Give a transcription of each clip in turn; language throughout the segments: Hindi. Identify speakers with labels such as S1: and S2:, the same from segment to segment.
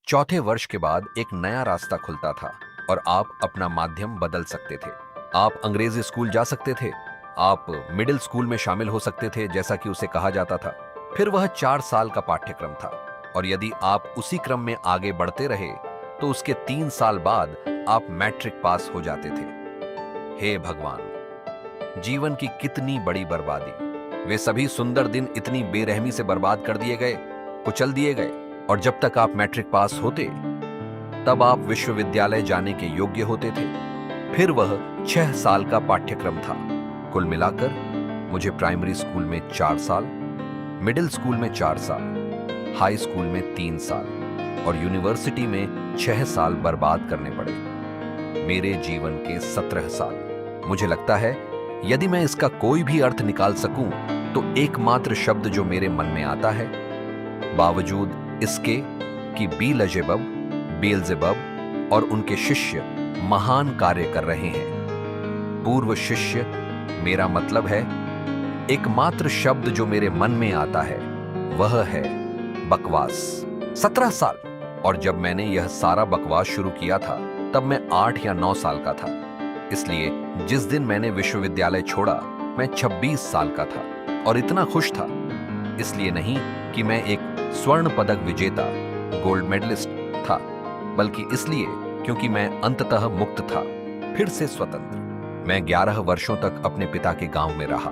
S1: चौथे वर्ष के बाद एक नया रास्ता खुलता था और आप अपना माध्यम बदल सकते थे। आप अंग्रेजी स्कूल जा सकते थे, आप मिडिल स्कूल में शामिल हो सकते थे जैसा कि उसे कहा जाता था। फिर वह 4 साल का पाठ्यक्रम था और यदि आप उसी क्रम में आगे बढ़ते रहे तो उसके 3 साल बाद आप मैट्रिक पास हो जाते थे। हे भगवान, जीवन की कितनी बड़ी बर्बादी। वे सभी सुंदर दिन इतनी बेरहमी से बर्बाद कर दिए गए, कुचल दिए गए। और जब तक आप मैट्रिक पास होते तब आप विश्वविद्यालय जाने के योग्य होते थे। फिर वह 6 साल का पाठ्यक्रम था। कुल मिलाकर मुझे प्राइमरी स्कूल में 4 साल, मिडिल स्कूल में 4 साल, हाई स्कूल में 3 साल और यूनिवर्सिटी में 6 साल बर्बाद करने पड़े। मेरे जीवन के 17 साल। मुझे लगता है यदि मैं इसका कोई भी अर्थ निकाल सकूं तो एकमात्र शब्द जो मेरे मन में आता है, बावजूद इसके कि बेलजेबब और उनके शिष्य महान कार्य कर रहे हैं, पूर्व शिष्य, मेरा मतलब है एकमात्र शब्द जो मेरे मन में आता है वह है बकवास। 17 साल। और जब मैंने यह सारा बकवास शुरू किया था तब मैं 8 या 9 साल का था। इसलिए जिस दिन मैंने विश्वविद्यालय छोड़ा मैं 26 साल का था और इतना खुश था, इसलिए नहीं कि मैं एक स्वर्ण पदक विजेता, गोल्ड मेडलिस्ट था, बल्कि इसलिए क्योंकि मैं अंततः मुक्त था, फिर से स्वतंत्र। मैं 11 वर्षों तक अपने पिता के गांव में रहा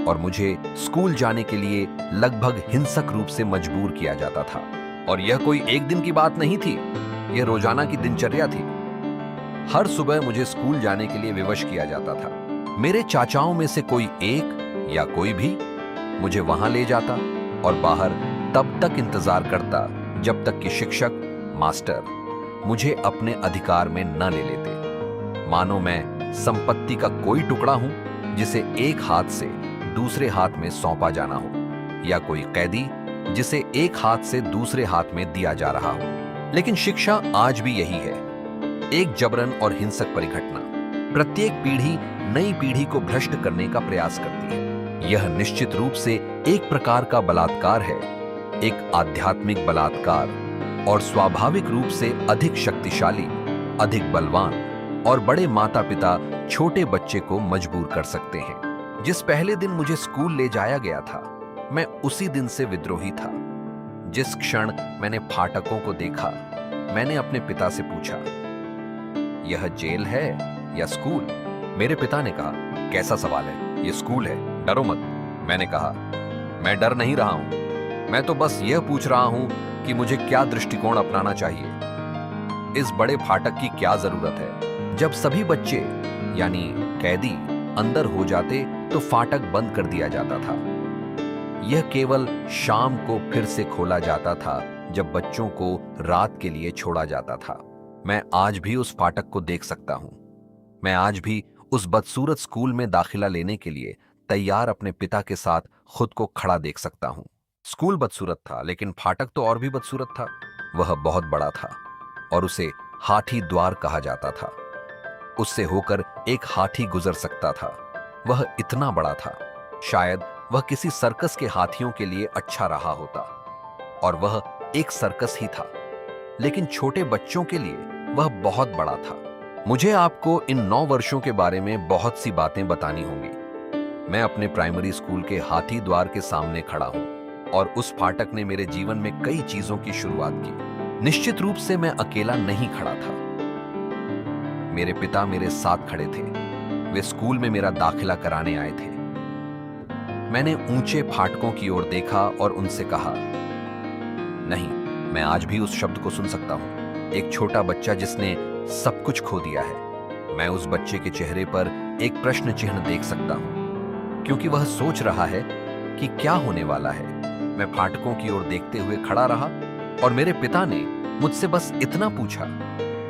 S1: और मुझे स्कूल जाने के लिए लगभग हिंसक रूप से मजबूर किया जाता था। और यह कोई एक दिन की बात नहीं थी, यह रोजाना की दिनचर्या थी। हर सुबह मुझे स्कूल जाने के लिए विवश किया जाता था। मेरे चाचाओं में से कोई एक या कोई भी मुझे वहां ले जाता और बाहर तब तक इंतजार करता जब तक कि शिक्षक, मास्टर मुझे अपने अधिकार में न ले लेते। मानो मैं संपत्ति का कोई टुकड़ा हूं जिसे एक हाथ से दूसरे हाथ में सौंपा जाना हो, या कोई कैदी जिसे एक हाथ से दूसरे हाथ में दिया जा रहा हो। लेकिन शिक्षा आज भी यही है, एक जबरन और हिंसक परिघटना। प्रत्येक पीढ़ी नई पीढ़ी को भ्रष्ट करने का प्रयास करती है। यह निश्चित रूप से एक प्रकार का बलात्कार है, एक आध्यात्मिक बलात्कार, और स्वाभाविक रूप से अधिक शक्तिशाली, अधिक बलवान और बड़े माता पिता छोटे बच्चे को मजबूर कर सकते हैं। जिस पहले दिन मुझे स्कूल ले जाया गया था मैं उसी दिन से विद्रोही था। जिस क्षण मैंने फाटकों को देखा मैंने अपने पिता से पूछा, यह जेल है या स्कूल? मेरे पिता ने कहा, कैसा सवाल है, यह स्कूल है, डरो मत। मैंने कहा, मैं डर नहीं रहा हूं, मैं तो बस यह पूछ रहा हूं कि मुझे क्या दृष्टिकोण अपनाना चाहिए। इस बड़े फाटक की क्या जरूरत है? जब सभी बच्चे यानी कैदी अंदर हो जाते तो फाटक बंद कर दिया जाता था। यह केवल शाम को फिर से खोला जाता था जब बच्चों को रात के लिए छोड़ा जाता था। मैं आज भी उस फाटक को देख सकता हूं। मैं आज भी उस बदसूरत स्कूल में दाखिला लेने के लिए तैयार अपने पिता के साथ खुद को खड़ा देख सकता हूं। स्कूल बदसूरत था लेकिन फाटक तो और भी बदसूरत था। वह बहुत बड़ा था और उसे हाथी द्वार कहा जाता था। उससे होकर एक हाथी गुजर सकता था। वह इतना बड़ा था, शायद वह किसी सर्कस के हाथियों के लिए अच्छा रहा होता, और वह एक सर्कस ही था, लेकिन छोटे बच्चों के लिए वह बहुत बड़ा था। मुझे आपको इन 9 वर्षों के बारे में बहुत सी बातें बतानी होंगी। मैं अपने प्राइमरी स्कूल के हाथी द्वार के सामने खड़ा हूं और उस फाटक ने मेरे जीवन में कई चीजों की शुरुआत की। निश्चित रूप से मैं अकेला नहीं खड़ा था। मेरे पिता मेरे साथ खड़े थे। वे स्कूल में मेरा दाखिला कराने आए थे। मैंने ऊंचे फाटकों की ओर देखा और उनसे कहा, नहीं, मैं आज भी उस शब्द को सुन सकता हूं। एक छोटा बच्चा जिसने सब कुछ खो दिया है। मैं उस बच्चे के चेहरे पर एक प्रश्न चिन्ह देख सकता हूं, क्योंकि वह सोच रहा है कि क्या होने वाला है। मैं फाटकों की ओर देखते हुए खड़ा रहा और मेरे पिता ने मुझसे बस इतना पूछा,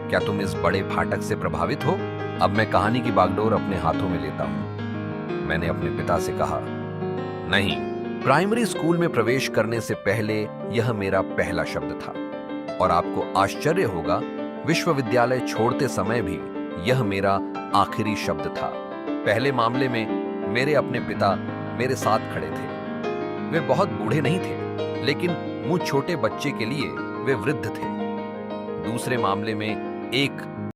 S1: क्या तुम इस बड़े फाटक से प्रभावित हो? अब मैं कहानी की बागडोर अपने हाथों में लेता हूं। मैंने अपने पिता से कहा, नहीं। प्राइमरी स्कूल में प्रवेश करने से पहले यह मेरा पहला शब्द था, और आपको आश्चर्य होगा, विश्वविद्यालय छोड़ते समय भी यह मेरा आखिरी शब्द था। पहले मामले में मेरे अपने पिता मेरे साथ खड़े थे। वे बहुत बूढ़े नहीं थे, लेकिन मुझ छोटे बच्चे के लिए वे वृद्ध थे। दूसरे मामले में एक